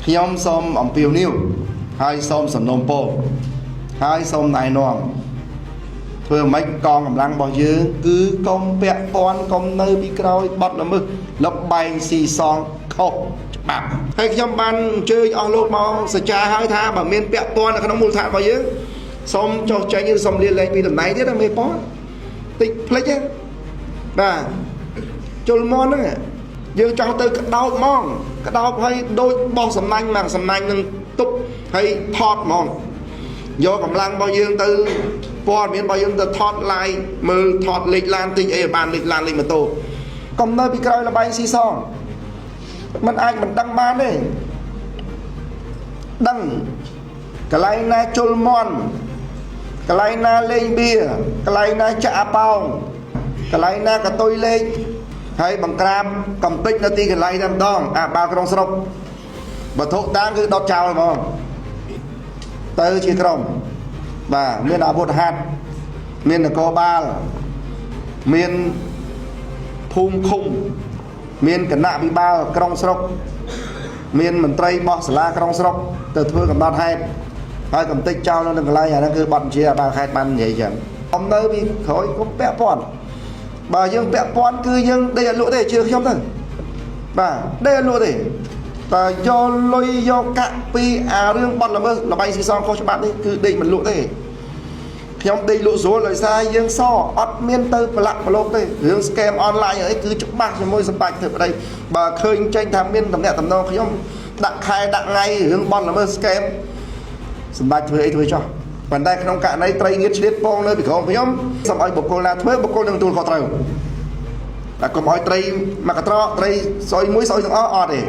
ខ្ញុំសូមអំពាវនាវហើយសូមសំណូមពរហើយសូមណែនាំធ្វើម៉េចកងកម្លាំងរបស់យើងគឺកុំពាក់ព័ន្ធកុំនៅពីក្រោយបត់ល្មើសលបែងស៊ីសងខុសច្បាប់ហើយខ្ញុំបានអញ្ជើញអស់លោកមកសច្ចាហើយថាបើមានពាក់ព័ន្ធនៅក្នុងមូលដ្ឋានរបស់យើងសូមចុះចេញឬសូមលាលែងពីតំណែងទៀតណាមេប៉ុនតិចភ្លេចទេបាទជលមន់ហ្នឹងយើងចង់ទៅកដោបហ្មងកដោបឲ្យដូចបោះសំណាញ់មកសំណាញ់នឹងទប់ហើយថតហ្មងយកកម្លាំងរបស់យើងទៅព័ត៌មានរបស់យើងទៅថត live មើលថតលេខឡានទិញអីបានលេខឡានលេខម៉ូតូកុំនៅពីក្រោយលបែងស៊ីសងมันអាចមិនដឹងបានទេដឹងកន្លែងណាជលមន់កន្លែងណាលេងបៀកន្លែងណាចាក់អាប៉ោងកន្លែងណាកតុយលេខហើយបង្ក្រាបកំពេចនៅទីកន្លែងតែម្ដងអាបាល់ក្រុងស្រុកវត្ថុតាងគឺដុតចោលហ្មងទៅជាក្រុមបាទមានអាវុធហត្ថមាននគរបាលមានភូមិឃុំមានគណៈវិបាលក្រុងស្រុកមានមន្ត្រីបោះសាលាក្រុងស្រុកទៅធ្វើកំណត់ហេតុហើយកំតិចចោលនៅកន្លែងអាហ្នឹងគឺបទបញ្ជាអាបាលខេត្តបាននិយាយចឹងអមនៅពីក្រោយគុំពាក់ព័ន្ធបើយើងពាក់ព័ន្ធគឺយើងដេកអត់លក់ទេជឿខ្ញុំទៅបាទដេកអត់លក់ទេបើយកលុយយកកាក់ពីអារឿងបត់ល្មើសលបែងស៊ីសងខុសច្បាប់នេះគឺដេកមិនលក់ទេខ្ញុំដេកលក់ស្រួលដោយសារយើងសអត់មានទៅប្រឡាក់ប្រឡូកទេរឿង scam online អីគឺច្បាស់ជាមួយសម្បត្តិធ្វើប្តីបើឃើញចេញថាមានតំណែងតំណងខ្ញុំដាក់ខែដាក់ថ្ងៃរឿងបត់ល្មើស scam សម្បត្តិធ្វើអីធ្វើចោះប៉ុន្តែក្នុងករណីត្រីងៀតឆ្លៀតពងនៅពីក្រោមខ្ញុំសូមឲ្យបុគ្គលណាធ្វើបុគ្គលនឹងទទួលខុសត្រូវតែកុំឲ្យត្រីមកកត្រកត្រីសុយមួយសុយទាំងអស់អត់ទេ